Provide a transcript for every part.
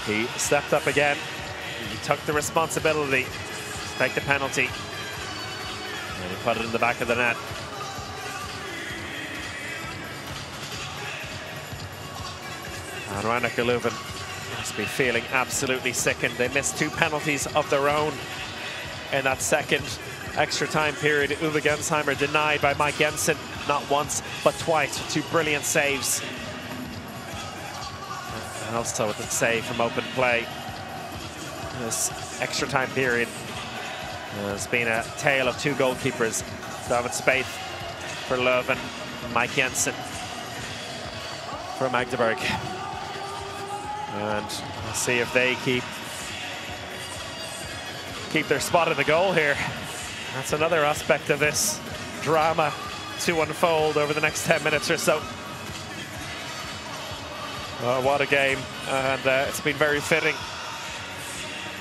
He stepped up again. He took the responsibility to take the penalty. And he put it in the back of the net. And Rhein-Neckar Löwen must be feeling absolutely sickened. They missed 2 penalties of their own in that second extra time period. Uwe Gensheimer denied by Mike Jensen, not once, but twice, with 2 brilliant saves. And also with the save from open play. This extra time period has been a tale of 2 goalkeepers. David Spaeth for Löwen, and Mike Jensen for Magdeburg. And we'll see if they keep their spot in the goal here. That's another aspect of this drama to unfold over the next 10 minutes or so. What a game, and it's been very fitting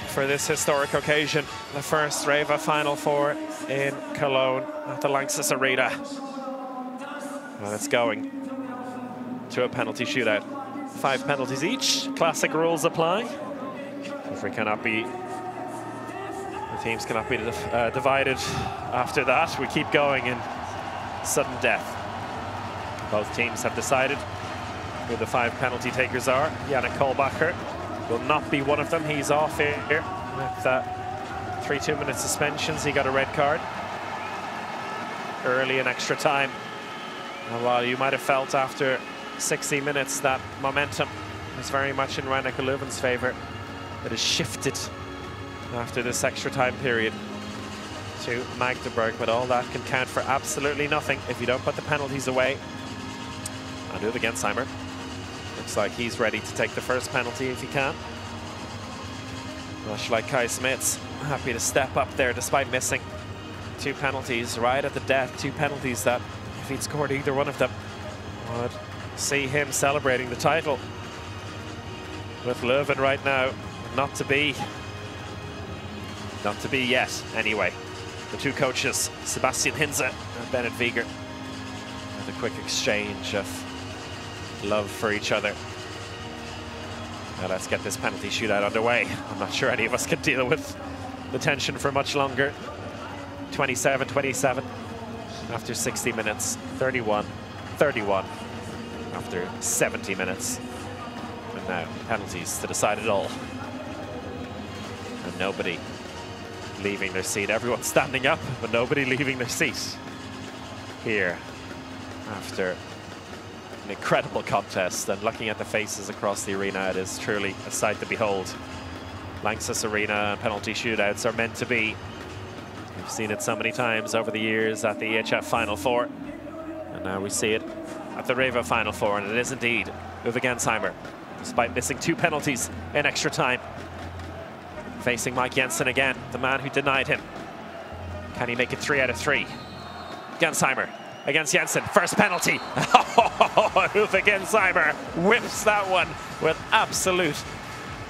for this historic occasion. The first REWE Final 4 in Cologne at the Lanxess Arena. And it's going to a penalty shootout. 5 penalties each, classic rules apply. The teams cannot be divided after that. We keep going in sudden death. Both teams have decided who the 5 penalty takers are. Yannick Kohlbacher will not be one of them. He's off here with 3 2-minute suspensions. He got a red card early in extra time. And while you might have felt after 60 minutes that momentum is very much in Rhein-Neckar Löwen's favor, it has shifted after this extra time period to Magdeburg, but all that can count for absolutely nothing if you don't put the penalties away. And Uwe Gensheimer looks like he's ready to take the first penalty if he can. Much like Kai Smits, happy to step up there despite missing 2 penalties right at the death. 2 penalties that, if he'd scored either one of them, would see him celebrating the title. With Löwen right now, not to be yet, anyway. The 2 coaches, Sebastian Hinze and Bennett Wieger, with a quick exchange of love for each other. Now let's get this penalty shootout underway. I'm not sure any of us can deal with the tension for much longer. 27-27 after 60 minutes, 31-31 after 70 minutes. And now penalties to decide it all. And nobody leaving their seat. Everyone's standing up, but nobody leaving their seat here after an incredible contest. And looking at the faces across the arena, it is truly a sight to behold. Lanxess Arena penalty shootouts are meant to be. We've seen it so many times over the years at the EHF Final 4, and now we see it at the REWE Final 4, and it is indeed Uwe Gensheimer, despite missing 2 penalties in extra time. Facing Mike Jensen again, the man who denied him. Can he make it 3 out of 3? Gensheimer against Jensen, first penalty. Uwe Gensheimer whips that one with absolute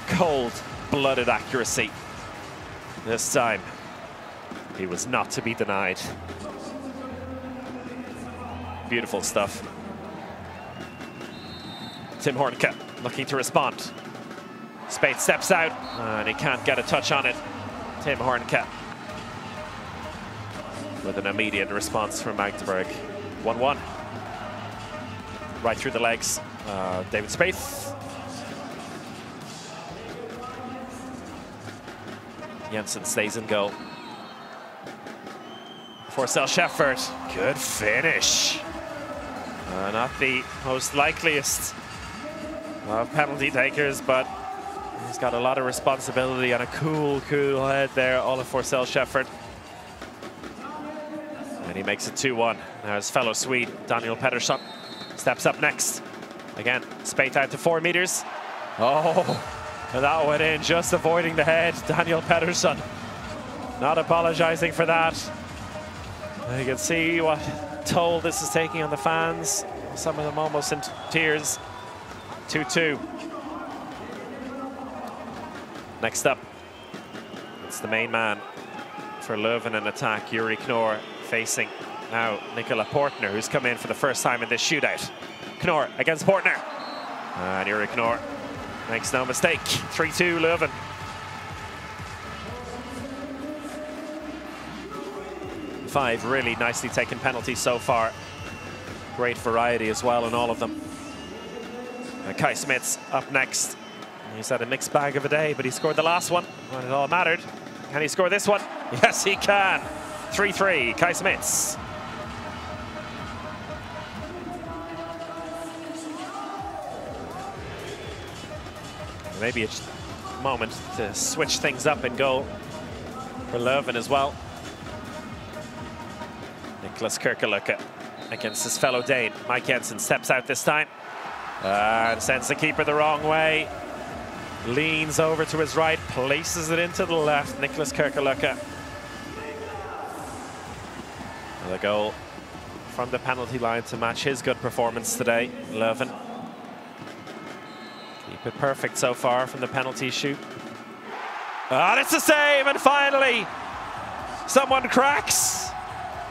cold-blooded accuracy. This time, he was not to be denied. Beautiful stuff. Tim Hornke looking to respond. Spaeth steps out, and he can't get a touch on it. Tim Hornke with an immediate response from Magdeburg. 1-1. Right through the legs. David Spaeth. Jensen stays in goal. Forcell Shefford, good finish. Not the most likeliest of penalty takers, but he's got a lot of responsibility and a cool head there, Olaf Forcell Shefford. And he makes it 2-1. Now his fellow Swede, Daniel Pettersson, steps up next. Again, Spaeth out to 4 meters. Oh, and that went in, just avoiding the head. Daniel Pettersson not apologizing for that. And you can see what toll this is taking on the fans. Some of them almost in tears. 2-2. Next up, it's the main man for Löwen in attack, Yuri Knorr, facing now Nicola Portner, who's come in for the first time in this shootout. Knorr against Portner. And Yuri Knorr Makes no mistake. 3-2 Löwen. Five really nicely taken penalties so far. Great variety as well in all of them. Kai Smits up next. He's had a mixed bag of a day, but he scored the last one when it all mattered. Can he score this one? Yes, he can. 3-3, Kai Smits. Maybe a moment to switch things up in goal for Löwen as well. Niklas Kirkelucke against his fellow Dane. Mike Jensen steps out this time and sends the keeper the wrong way. Leans over to his right, places it into the left. Niklas Kirkelucke. The goal from the penalty line to match his good performance today. Löwen keep it perfect so far from the penalty shoot. And it's a save, and finally someone cracks.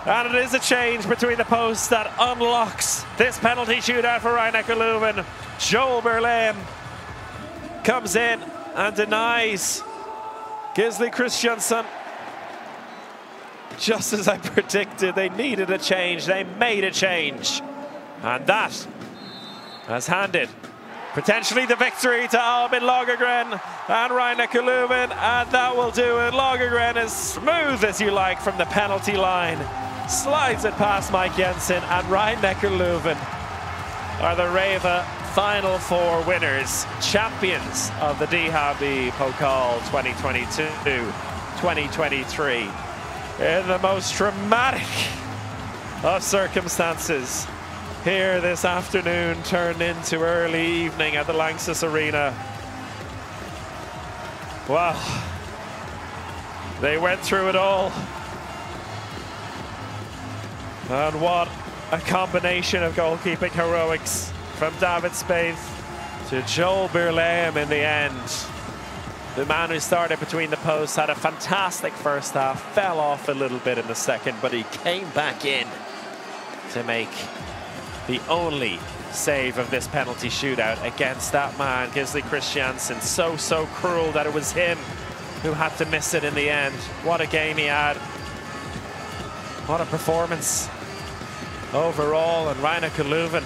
And it is a change between the posts that unlocks this penalty shootout for Rhein-Neckar Löwen. Joel Berlem comes in and denies Gisli Christiansen. Just as I predicted, they needed a change. They made a change. And that has handed potentially the victory to Albin Lagergren and Rhein-Neckar Löwen. And that will do it. Lagergren as smooth as you like from the penalty line. Slides it past Mike Jensen, and Rhein-Neckar Löwen are the REWE Final 4 winners, champions of the DHB-Pokal 2022-2023. In the most dramatic of circumstances, here this afternoon turned into early evening at the Lanxess Arena. Wow, they went through it all. And what a combination of goalkeeping heroics from David Spaeth to Joel Berlem in the end. The man who started between the posts had a fantastic first half, fell off a little bit in the second, but he came back in to make the only save of this penalty shootout against that man, Gisli Christiansen. So cruel that it was him who had to miss it in the end. What a game he had. What a performance overall, and Rhein-Neckar Löwen